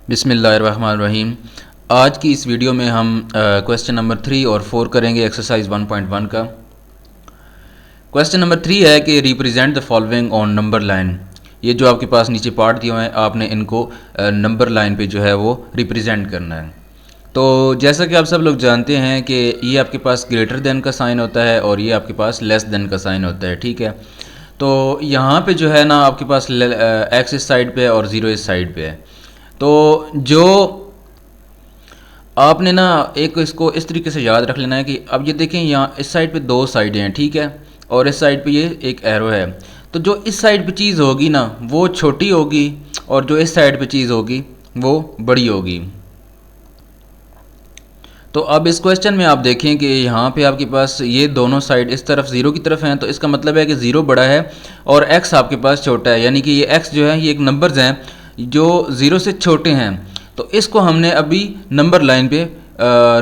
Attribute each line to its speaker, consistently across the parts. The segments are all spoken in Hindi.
Speaker 1: बिस्मिल्लाहिर्रहमानिर्रहीम। आज की इस वीडियो में हम क्वेश्चन नंबर 3 और 4 करेंगे एक्सरसाइज 1.1 का। क्वेश्चन नंबर 3 है कि represent the following on number line. ये जो आपके पास नीचे पार्ट दिए हुए हैं, आपने इनको नंबर लाइन पे जो है वो रिप्रेजेंट करना है। तो जैसा कि आप सब लोग जानते हैं कि ये आपके पास ग्रेटर देन का साइन होता है और ये आपके पास लेस देन का साइन होता है, ठीक है। तो यहाँ पे जो है ना आपके पास एक्स इस साइड पे है और ज़ीरो इस साइड पे है। तो जो आपने ना एक इसको इस तरीके से याद रख लेना है कि अब ये देखें, यहाँ इस साइड पे दो साइडें हैं, ठीक है, और इस साइड पे ये एक एरो है। तो जो इस साइड पे चीज़ होगी ना वो छोटी होगी और जो इस साइड पे चीज़ होगी वो बड़ी होगी। तो अब इस क्वेश्चन में आप देखें कि यहाँ पे आपके पास ये दोनों साइड इस तरफ ज़ीरो की तरफ हैं, तो इसका मतलब है कि ज़ीरो बड़ा है और x आपके पास छोटा है, यानी कि ये x जो है ये एक नंबर्स हैं जो ज़ीरो से छोटे हैं। तो इसको हमने अभी नंबर लाइन पे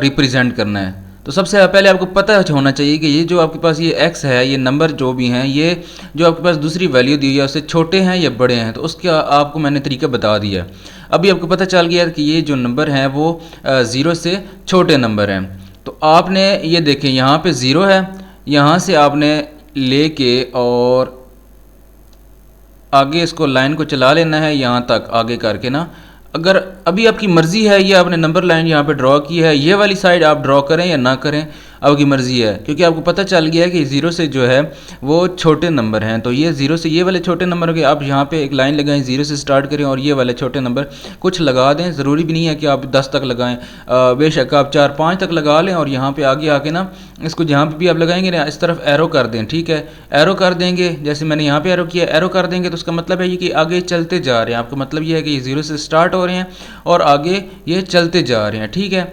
Speaker 1: रिप्रेजेंट करना है। तो सबसे पहले आपको पता होना चाहिए कि ये जो आपके पास ये x है, ये नंबर जो भी हैं, ये जो आपके पास दूसरी वैल्यू दी है उससे छोटे हैं या बड़े हैं। तो उसका आपको मैंने तरीका बता दिया। अभी आपको पता चल गया कि ये जो नंबर हैं वो ज़ीरो से छोटे नंबर हैं। तो आपने ये देखें, यहाँ पे ज़ीरो है, यहाँ से आपने ले के और आगे इसको लाइन को चला लेना है यहाँ तक आगे करके ना। अगर अभी आपकी मर्ज़ी है, ये आपने नंबर लाइन यहाँ पे ड्रॉ की है, ये वाली साइड आप ड्रॉ करें या ना करें आपकी मर्ज़ी है, क्योंकि आपको पता चल गया है कि ज़ीरो से जो है वो छोटे नंबर हैं। तो ये ज़ीरो से ये वाले छोटे नंबर के आप यहाँ पे एक लाइन लगाएं, ज़ीरो से स्टार्ट करें और ये वाले छोटे नंबर कुछ लगा दें। ज़रूरी भी नहीं है कि आप 10 तक लगाएं, बेशक आप 4-5 तक लगा लें और यहाँ पर आगे आके ना इसको जहाँ पर भी आप लगाएंगे ना इस तरफ एरो कर दें, ठीक है। एरो कर देंगे, जैसे मैंने यहाँ पर एरो किया, एरो कर देंगे तो उसका मतलब है ये कि आगे चलते जा रहे हैं। आपका मतलब ये है कि ये ज़ीरो से स्टार्ट हो रहे हैं और आगे ये चलते जा रहे हैं, ठीक है।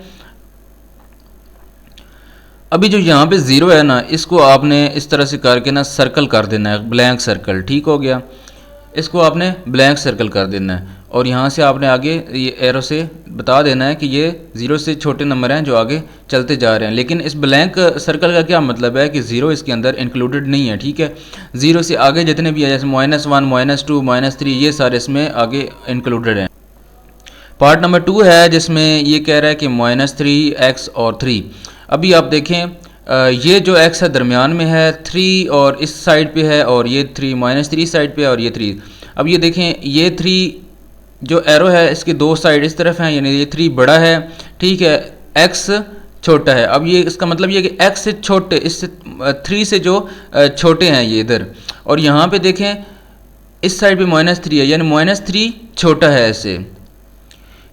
Speaker 1: अभी जो यहाँ पे ज़ीरो है ना, इसको आपने इस तरह से करके ना सर्कल कर देना है, ब्लैंक सर्कल, ठीक हो गया। इसको आपने ब्लैंक सर्कल कर देना है और यहाँ से आपने आगे ये एरो से बता देना है कि ये ज़ीरो से छोटे नंबर हैं जो आगे चलते जा रहे हैं। लेकिन इस ब्लैंक सर्कल का क्या मतलब है कि ज़ीरो इसके अंदर इंक्लूडेड नहीं है, ठीक है। ज़ीरो से आगे जितने भी है, जैसे -1, -2, -3, ये सारे इसमें आगे इंक्लूडेड हैं। पार्ट नंबर 2 है जिसमें ये कह रहा है कि -3x और 3। अभी आप देखें, ये जो x है दरमियान में है, 3 और इस साइड पे है और ये 3 -3 साइड पे है और ये 3। अब ये देखें, ये 3 जो एरो है इसके दो साइड इस तरफ हैं, यानी ये 3 बड़ा है, ठीक है, x छोटा है। अब ये इसका मतलब ये कि x से छोटे, इससे 3 से जो छोटे हैं ये इधर, और यहाँ पे देखें इस साइड पे -3 है, यानी -3 छोटा है ऐसे,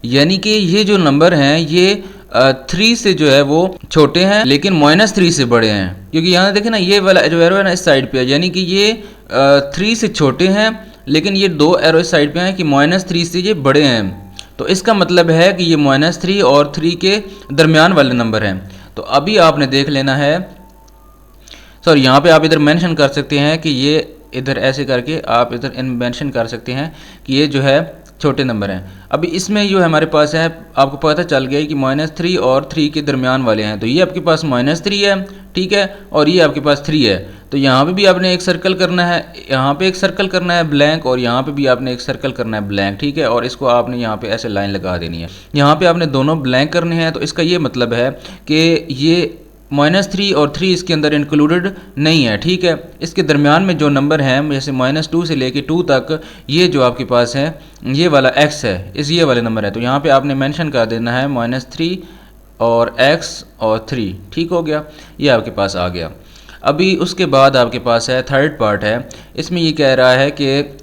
Speaker 1: यानी कि ये जो नंबर हैं ये 3 से जो है वो छोटे हैं लेकिन -3 से बड़े हैं। क्योंकि यहाँ देखें ना, ये वाला जो एरो है ना इस साइड पे है, यानी कि ये 3 से छोटे हैं लेकिन ये दो एरो इस साइड पे हैं कि -3 से ये बड़े हैं। तो इसका मतलब है कि ये -3 और 3 के दरमियान वाले नंबर हैं। तो अभी आपने देख लेना है, सॉरी, यहाँ पे आप इधर मेंशन कर सकते हैं कि ये इधर ऐसे करके आप इधर मेंशन कर सकते हैं कि ये जो है छोटे नंबर हैं। अभी इसमें जो हमारे पास है, आपको पता चल गया कि -3 और 3 के दरमियान वाले हैं। तो ये आपके पास -3 है, ठीक है, और ये आपके पास 3 है। तो यहाँ पे भी आपने एक सर्कल करना है, यहाँ पे एक सर्कल करना है ब्लैंक, और यहाँ पे भी आपने एक सर्कल करना है ब्लैंक, ठीक है। और इसको आपने यहाँ पे ऐसे लाइन लगा देनी है। यहाँ पे आपने दोनों ब्लैंक करने हैं। तो इसका ये मतलब है कि ये -3 और 3 इसके अंदर इंक्लूडेड नहीं है, ठीक है। इसके दरमियान में जो नंबर हैं, जैसे -2 से लेके 2 तक, ये जो आपके पास है ये वाला x है, ये वाले नंबर है। तो यहाँ पे आपने मेंशन कर देना है -3 और x और 3, ठीक हो गया, ये आपके पास आ गया। अभी उसके बाद आपके पास है थर्ड पार्ट है, इसमें ये कह रहा है कि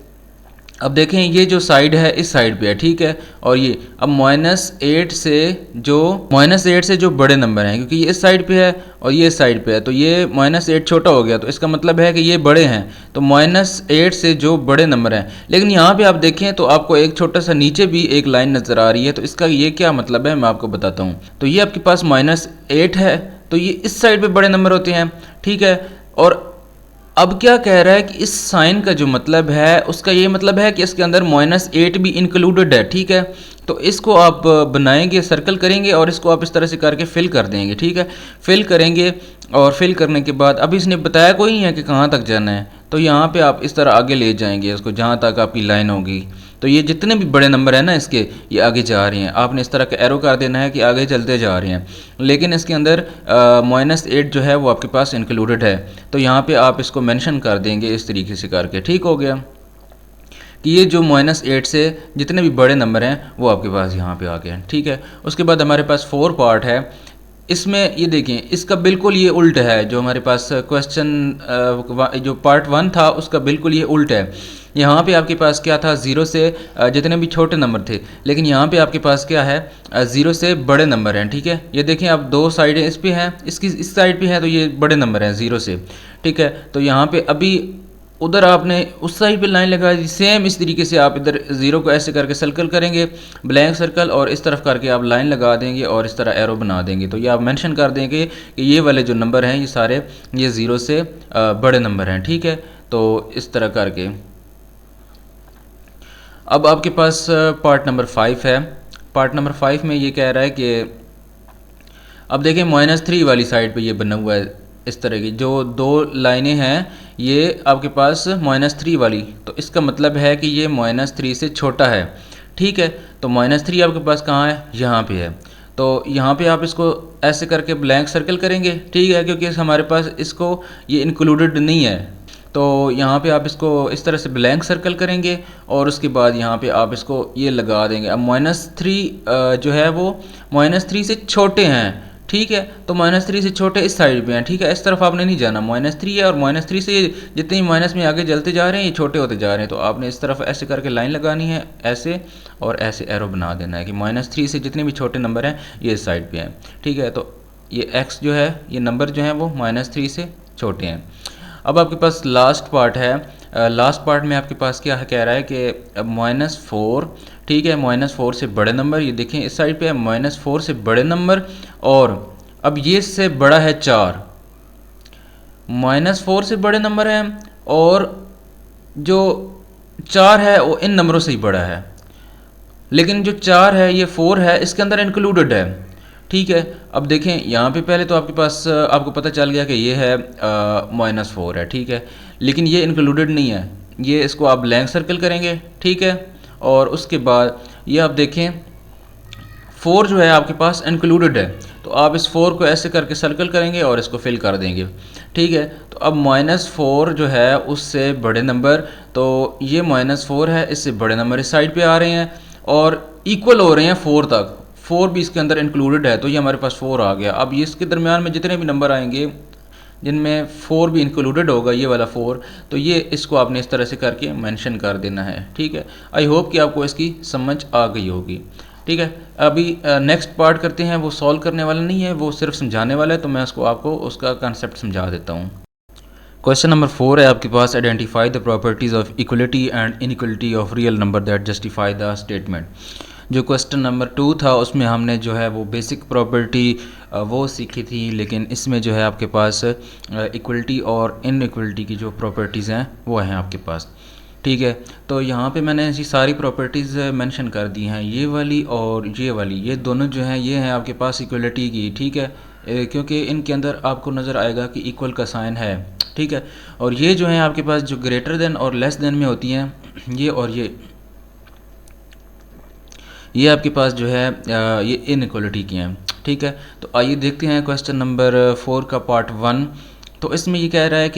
Speaker 1: अब देखें ये जो साइड है इस साइड पे है, ठीक है, और ये अब -8 से जो बड़े नंबर हैं, क्योंकि ये इस साइड पे है और ये इस साइड पे है, तो ये -8 छोटा हो गया। तो इसका मतलब है कि ये बड़े हैं, तो -8 से जो बड़े नंबर हैं। लेकिन यहाँ पे आप देखें तो आपको एक छोटा सा नीचे भी एक लाइन नज़र आ रही है। तो इसका ये क्या मतलब है मैं आपको बताता हूँ। तो ये आपके पास -8 है, तो ये इस साइड पर बड़े नंबर होते हैं, ठीक है। और अब क्या कह रहा है कि इस साइन का जो मतलब है उसका ये मतलब है कि इसके अंदर -8 भी इंक्लूडेड है, ठीक है। तो इसको आप बनाएंगे, सर्कल करेंगे और इसको आप इस तरह से करके फिल कर देंगे, ठीक है। फिल करेंगे और फिल करने के बाद अभी इसने बताया कोई नहीं है कि कहाँ तक जाना है, तो यहाँ पे आप इस तरह आगे ले जाएंगे इसको जहाँ तक आपकी लाइन होगी, तो ये जितने भी बड़े नंबर हैं ना इसके, ये आगे जा रहे हैं। आपने इस तरह का एरो कर देना है कि आगे चलते जा रहे हैं, लेकिन इसके अंदर -8 जो है वो आपके पास इंक्लूडेड है। तो यहाँ पे आप इसको मेंशन कर देंगे इस तरीके से करके, ठीक हो गया कि ये जो -8 से जितने भी बड़े नंबर हैं वो आपके पास यहाँ पे आ गए हैं, ठीक है। उसके बाद हमारे पास 4 पार्ट है। इसमें ये देखें, इसका बिल्कुल ये उल्ट है। जो हमारे पास क्वेश्चन जो पार्ट 1 था उसका बिल्कुल ये उल्ट है। यहाँ पे आपके पास क्या था, 0 से जितने भी छोटे नंबर थे, लेकिन यहाँ पे आपके पास क्या है, 0 से बड़े नंबर हैं, ठीक है। ये देखें आप 2 साइडें इस पे हैं, इसकी इस साइड पे है, तो ये बड़े नंबर हैं 0 से, ठीक है। तो यहाँ पे अभी उधर आपने उस साइड पे लाइन लगा दी, सेम इस तरीके से आप इधर 0 को ऐसे करके सर्कल करेंगे, ब्लैंक सर्कल, और इस तरफ करके आप लाइन लगा देंगे और इस तरह एरो बना देंगे। तो ये आप मेंशन कर देंगे कि ये वाले जो नंबर हैं ये सारे ये 0 से बड़े नंबर हैं, ठीक है। तो इस तरह करके अब आपके पास पार्ट नंबर 5 है। पार्ट नंबर 5 में ये कह रहा है कि अब देखें -3 वाली साइड पे ये बना हुआ है। इस तरह की जो 2 लाइनें हैं ये आपके पास -3 वाली, तो इसका मतलब है कि ये -3 से छोटा है, ठीक है। तो -3 आपके पास कहाँ है, यहाँ पे है। तो यहाँ पे आप इसको ऐसे करके ब्लैंक सर्कल करेंगे, ठीक है, क्योंकि हमारे पास इसको ये इंक्लूडेड नहीं है। तो यहाँ पे आप इसको इस तरह से ब्लैंक सर्कल करेंगे और उसके बाद यहाँ पे आप इसको ये लगा देंगे। अब -3 जो है वो -3 से छोटे हैं, ठीक है। तो -3 से छोटे इस साइड पे हैं, ठीक है। इस तरफ आपने नहीं जाना, -3 है और -3 से जितने माइनस में आगे चलते जा रहे हैं ये छोटे होते जा रहे हैं। तो आपने इस तरफ ऐसे करके लाइन लगानी है, ऐसे और ऐसे एरो बना देना है कि -3 से जितने भी छोटे नंबर हैं ये इस साइड पे हैं, ठीक है। तो ये x जो है, ये नंबर जो हैं वो -3 से छोटे हैं। अब आपके पास लास्ट पार्ट है। लास्ट पार्ट में आपके पास क्या कह रहा है कि -4, ठीक है, -4 से बड़े नंबर, ये देखें इस साइड पे है -4 से बड़े नंबर, और अब ये इससे बड़ा है 4। -4 से बड़े नंबर हैं और जो 4 है वो इन नंबरों से ही बड़ा है, लेकिन जो 4 है ये 4 है इसके अंदर इंक्लूडेड है, ठीक है। अब देखें यहाँ पे पहले तो आपके पास आपको पता चल गया कि ये है -4 है, ठीक है, लेकिन ये इंक्लूडेड नहीं है। ये इसको आप ब्लैंक सर्कल करेंगे, ठीक है, और उसके बाद ये आप देखें 4 जो है आपके पास इंक्लूडेड है। तो आप इस 4 को ऐसे करके सर्कल करेंगे और इसको फिल कर देंगे, ठीक है। तो अब -4 जो है उससे बड़े नंबर, तो ये -4 है, इससे बड़े नंबर इस साइड पे आ रहे हैं और इक्वल हो रहे हैं 4 तक। 4 भी इसके अंदर इंक्लूडेड है, तो ये हमारे पास 4 आ गया। अब ये इसके दरमियान में जितने भी नंबर आएंगे जिनमें 4 भी इंक्लूडेड होगा, ये वाला 4, तो ये इसको आपने इस तरह से करके मेंशन कर देना है, ठीक है। आई होप कि आपको इसकी समझ आ गई होगी, ठीक है। अभी नेक्स्ट पार्ट करते हैं, वो सॉल्व करने वाला नहीं है, वो सिर्फ समझाने वाला है, तो मैं आपको उसका कंसेप्ट समझा देता हूँ। क्वेश्चन नंबर 4 है आपके पास, identify the properties of equality and inequality of real number that justify the statement. जो क्वेश्चन नंबर 2 था उसमें हमने जो है वो बेसिक प्रॉपर्टी वो सीखी थी, लेकिन इसमें जो है आपके पास इक्वलिटी और इनइक्वलिटी की जो प्रॉपर्टीज़ हैं वो हैं आपके पास, ठीक है। तो यहाँ पे मैंने ऐसी सारी प्रॉपर्टीज़ मेंशन कर दी हैं, ये वाली और ये वाली, ये दोनों जो हैं ये हैं आपके पास इक्वलिटी की, ठीक है, क्योंकि इनके अंदर आपको नज़र आएगा कि इक्वल का साइन है, ठीक है। और ये जो हैं आपके पास जो ग्रेटर देन और लेस देन में होती हैं, ये और ये आपके पास जो है ये इनइक्वलिटी की हैं, ठीक है। तो आइए देखते हैं क्वेश्चन नंबर 4 का पार्ट 1। तो इसमें ये कह रहा है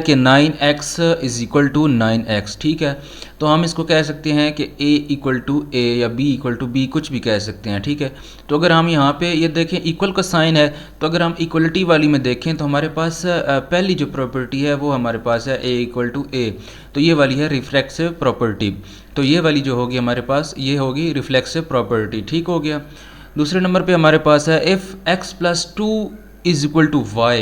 Speaker 1: कि 9x is equal to 9x, ठीक है। तो हम इसको कह सकते हैं कि a इक्वल टू a या b इक्वल टू b, कुछ भी कह सकते हैं, ठीक है। तो अगर हम यहाँ पे ये देखें इक्वल का साइन है, तो अगर हम इक्वलिटी वाली में देखें तो हमारे पास पहली जो प्रॉपर्टी है वो हमारे पास है a इक्वल टू a, तो ये वाली है रिफ्लेक्सिव प्रॉपर्टी। तो ये वाली जो होगी हमारे पास ये होगी रिफ्लेक्सिव प्रॉपर्टी, ठीक हो गया। दूसरे नंबर पर हमारे पास है if x plus 2 is equal to y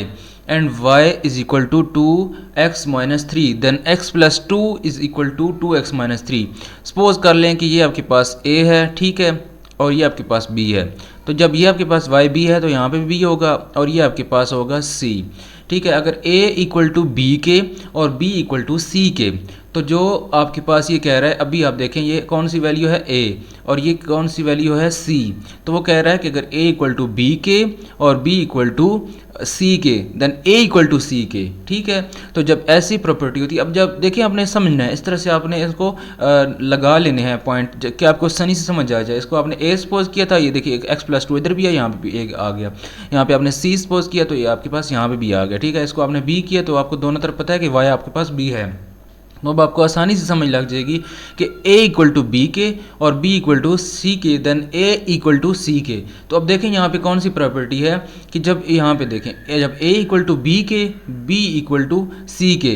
Speaker 1: and y is equal to 2x minus 3 then x plus 2 is equal to 2x minus 3। Suppose कर लें कि ये आपके पास a है, ठीक है, और ये आपके पास b है। तो जब ये आपके पास y b है तो यहाँ पे b होगा और ये आपके पास होगा c, ठीक है। अगर a इक्वल टू b के और b इक्वल टू c के, तो जो आपके पास ये कह रहा है, अभी आप देखें ये कौन सी वैल्यू है a और ये कौन सी वैल्यू है c, तो वो कह रहा है कि अगर a इक्वल टू बी के और b इक्वल टू सी के देन a इक्वल टू सी के। ठीक है, तो जब ऐसी प्रॉपर्टी होती है, अब जब देखें आपने समझना है, इस तरह से आपने इसको लगा लेने हैं पॉइंट कि आपको आसानी से समझ आ जाए। इसको आपने a सपोज किया था, ये देखिए x+2 इधर भी है, यहाँ पे भी एक आ गया, यहाँ पे आपने c सपोज किया तो ये आपके पास यहाँ पे भी आ गया। ठीक है, इसको आपने b किया तो आपको दोनों तरफ पता है कि y आपके पास b है, तो अब आपको आसानी से समझ लग जाएगी कि a इक्वल टू बी के और b इक्वल टू सी के देन a इक्वल टू सी के। तो अब देखें यहाँ पे कौन सी प्रॉपर्टी है कि जब यहाँ पे देखें जब a इक्वल टू बी के, b इक्वल टू सी के,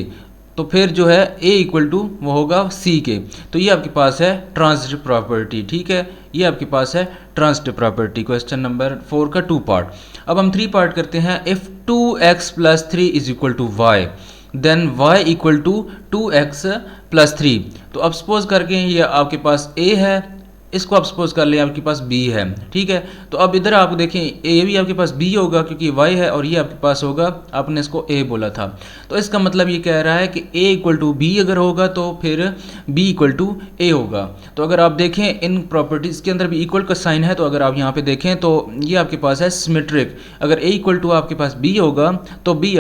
Speaker 1: तो फिर जो है a इक्वल टू वो होगा c के। तो ये आपके पास है ट्रांजिटिव प्रॉपर्टी। ठीक है, ये आपके पास है ट्रांजिटिव प्रॉपर्टी। क्वेश्चन नंबर 4 का 2 पार्ट। अब हम 3 पार्ट करते हैं। If 2x + 3 is equal to y then y equal to 2x + 3। तो अब सपोज करके ये आपके पास a है, इसको आप सपोज कर लें आपके पास b है। ठीक है, तो अब इधर आप देखें a भी आपके पास b होगा क्योंकि y है और ये आपके पास होगा, आपने इसको a बोला था, तो इसका मतलब ये कह रहा है कि a इक्वल टू b अगर होगा तो फिर b इक्वल टू a होगा। तो अगर आप देखें इन प्रॉपर्टीज़ के अंदर भी इक्वल का साइन है, तो अगर आप यहाँ पे देखें तो ये आपके पास है सिमेट्रिक। अगर a इक्वल टू आपके पास b होगा तो b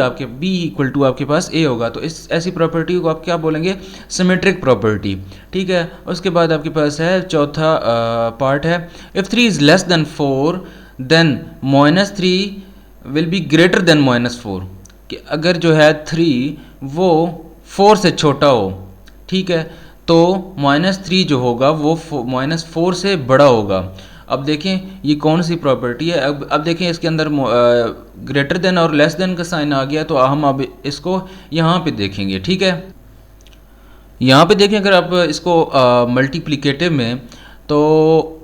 Speaker 1: इक्वल टू आपके पास a होगा। तो इस ऐसी प्रॉपर्टी को आप क्या बोलेंगे? Symmetric property. ठीक है, उसके बाद आपके पास है चौथा पार्ट है। If 3 is less than 4 then -3 will be greater than -4, कि अगर जो है 3 वो 4 से छोटा हो, ठीक है, तो -3 जो होगा वो -4 से बड़ा होगा। अब देखें ये कौन सी प्रॉपर्टी है। अब देखें इसके अंदर ग्रेटर देन और लेस देन का साइन आ गया, तो हम अब इसको यहाँ पे देखेंगे। ठीक है, यहाँ पे देखें अगर आप इसको मल्टीप्लिकेटिव में, तो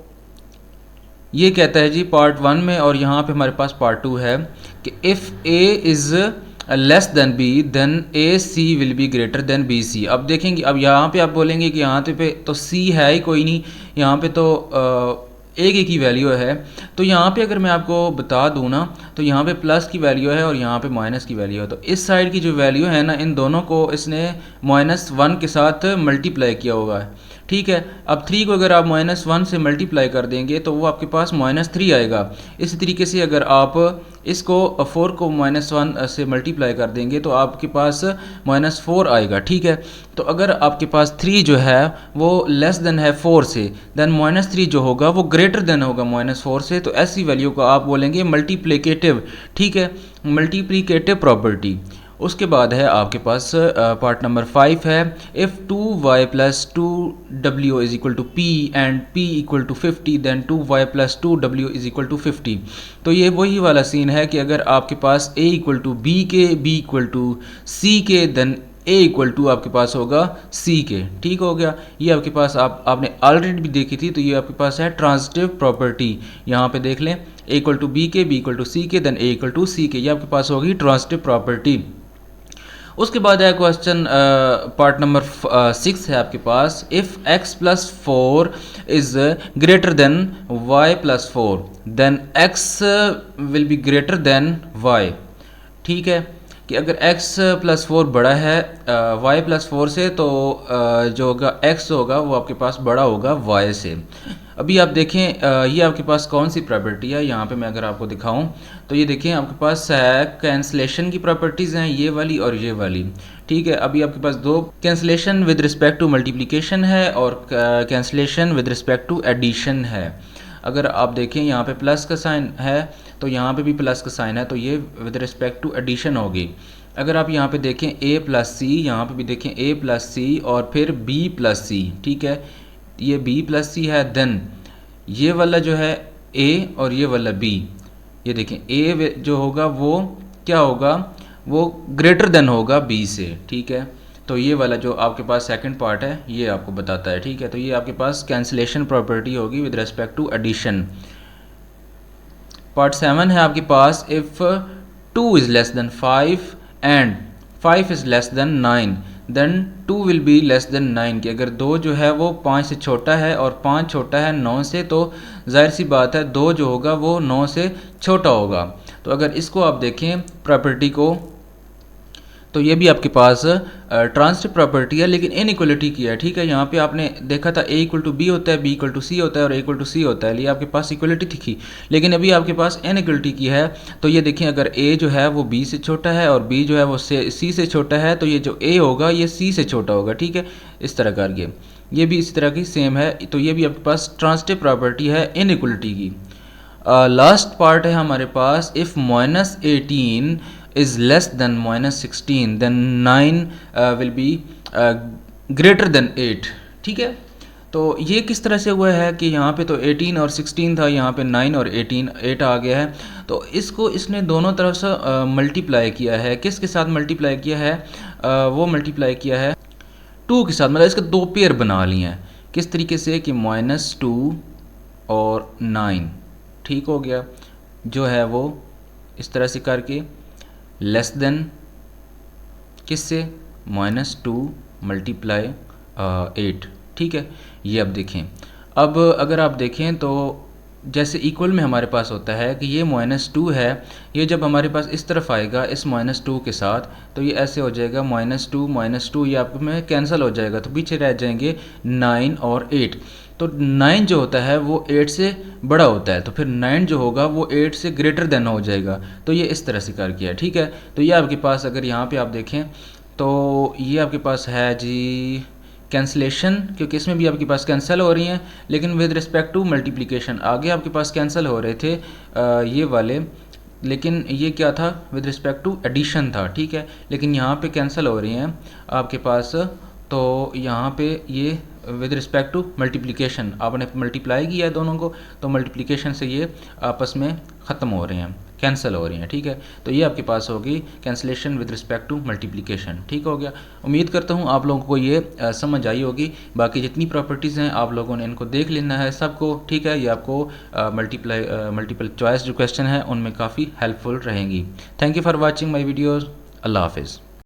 Speaker 1: ये कहता है जी पार्ट 1 में, और यहाँ पे हमारे पास पार्ट 2 है कि if a is less than b then ac will be greater than bc। अब देखेंगे, अब यहाँ पे आप बोलेंगे कि यहाँ पे तो c है ही कोई नहीं, यहाँ पे तो एक की वैल्यू है। तो यहाँ पे अगर मैं आपको बता दूँ ना, तो यहाँ पे प्लस की वैल्यू है और यहाँ पे माइनस की वैल्यू है। तो इस साइड की जो वैल्यू है ना, इन दोनों को इसने -1 के साथ मल्टीप्लाई किया होगा। ठीक है, अब 3 को अगर आप -1 से मल्टीप्लाई कर देंगे तो वो आपके पास -3 आएगा। इसी तरीके से अगर आप इसको 4 को -1 से मल्टीप्लाई कर देंगे तो आपके पास -4 आएगा। ठीक है, तो अगर आपके पास 3 जो है वो लेस देन है 4 से, देन -3 जो होगा वो ग्रेटर देन होगा -4 से। तो ऐसी वैल्यू को आप बोलेंगे मल्टीप्लिकेटिव। ठीक है, मल्टीप्लिकेटिव प्रॉपर्टी। उसके बाद है आपके पास पार्ट नंबर 5 है। If 2y + 2w is equal to p and p equal to 50 then 2y + 2w is equal to 50। तो ये वही वाला सीन है कि अगर आपके पास a इक्वल टू b के, b इक्वल टू c के, देन a इक्वल टू आपके पास होगा c के। ठीक हो गया, ये आपके पास आपने ऑलरेडी भी देखी थी, तो ये आपके पास है ट्रांजिटिव प्रॉपर्टी। यहाँ पे देख लें a इक्वल टू b के, b इक्वल टू c के, then a equal to c के, ये आपके पास होगी ट्रांजिटिव प्रॉपर्टी। उसके बाद है क्वेश्चन पार्ट नंबर 6 है आपके पास। If x + 4 is greater than y + 4 then x will be greater than y। ठीक है, कि अगर x + 4 बड़ा है y + 4 से, तो जो होगा x होगा वो आपके पास बड़ा होगा y से। अभी आप देखें ये आपके पास कौन सी प्रॉपर्टी है, यहाँ पे मैं अगर आपको दिखाऊं तो ये देखें आपके पास है कैंसलेशन की प्रॉपर्टीज़ हैं, ये वाली और ये वाली। ठीक है, अभी आपके पास दो cancellation with respect to multiplication है और cancellation with respect to addition है। अगर आप देखें यहाँ पे प्लस का साइन है तो यहाँ पे भी प्लस का साइन है, तो ये विद रिस्पेक्ट टू एडिशन होगी। अगर आप यहाँ पे देखें a + c, यहाँ पे भी देखें a + c और फिर b + c। ठीक है, ये b + c है, देन ये वाला जो है a और ये वाला b, ये देखें a जो होगा वो क्या होगा, वो ग्रेटर देन होगा b से। ठीक है, तो ये वाला जो आपके पास सेकंड पार्ट है ये आपको बताता है। ठीक है, तो ये आपके पास कैंसलेशन प्रॉपर्टी होगी with respect to addition. Part 7 है आपके पास। If 2 is less than 5 and 5 is less than 9 then 2 will be less than 9, कि अगर 2 जो है वो 5 से छोटा है और 5 छोटा है 9 से, तो जाहिर सी बात है 2 जो होगा वो 9 से छोटा होगा। तो अगर इसको आप देखें प्रॉपर्टी को, तो ये भी आपके पास ट्रांजिटिव प्रॉपर्टी है, लेकिन इनइक्वलिटी की है। ठीक है, यहाँ पे आपने देखा था a इक्वल टू बी होता है, b इक्वल टू सी होता है और a इक्वल टू सी होता है, ये आपके पास इक्वलिटी थी। लेकिन अभी आपके पास इनइक्वलिटी की है। तो ये देखिए, अगर a जो है वो b से छोटा है और b जो है वो c से छोटा है, तो ये जो a होगा ये c से छोटा होगा। ठीक है, इस तरह करके ये भी इसी तरह की सेम है। तो ये भी आपके पास ट्रांजिटिव प्रॉपर्टी है इनइक्वलिटी की। लास्ट पार्ट है हमारे पास, if -18 is less than -16 then 9 will be greater than 8। ठीक है, तो ये किस तरह से हुआ है कि यहाँ पे तो 18 और 16 था, यहाँ पे 9 और 8 आ गया है। तो इसको इसने दोनों तरफ से मल्टीप्लाई किया है। किसके साथ मल्टीप्लाई किया है? वो मल्टीप्लाई किया है 2 के साथ, मतलब इसके दो पेयर बना लिए हैं। किस तरीके से कि -2 और 9, ठीक हो गया, जो है वो इस तरह से करके लेस देन किससे, -2 मल्टीप्लाई 8। ठीक है, ये अब देखें। अब अगर आप देखें तो जैसे इक्वल में हमारे पास होता है कि ये -2 है, ये जब हमारे पास इस तरफ आएगा इस -2 के साथ, तो ये ऐसे हो जाएगा -2 ये आप में कैंसिल हो जाएगा, तो पीछे रह जाएंगे 9 और 8। तो 9 जो होता है वो 8 से बड़ा होता है, तो फिर 9 जो होगा वो 8 से ग्रेटर देन हो जाएगा। तो ये इस तरह से कर किया। ठीक है, तो ये आपके पास अगर यहाँ पे आप देखें तो ये आपके पास है जी कैंसलेशन, क्योंकि इसमें भी आपके पास कैंसिल हो रही हैं, लेकिन विद रिस्पेक्ट टू मल्टीप्लिकेशन। आगे आपके पास कैंसिल हो रहे थे ये वाले, लेकिन ये क्या था, विद रिस्पेक्ट टू एडिशन था। ठीक है, लेकिन यहाँ पे कैंसिल हो रही हैं आपके पास, तो यहाँ पे ये विद रिस्पेक्ट टू मल्टीप्लिकेशन, आपने मल्टीप्लाई किया है दोनों को, तो मल्टीप्लिकेशन से ये आपस में ख़त्म हो रहे हैं, कैंसिल हो रही हैं। ठीक है, तो ये आपके पास होगी cancellation with respect to multiplication. ठीक हो गया, उम्मीद करता हूँ आप लोगों को ये समझ आई होगी। बाकी जितनी प्रॉपर्टीज़ हैं आप लोगों ने इनको देख लेना है सबको। ठीक है, ये आपको मल्टीपल चॉइस जो क्वेश्चन है उनमें काफ़ी हेल्पफुल रहेंगी। Thank you for watching my videos. अल्लाह हाफिज़।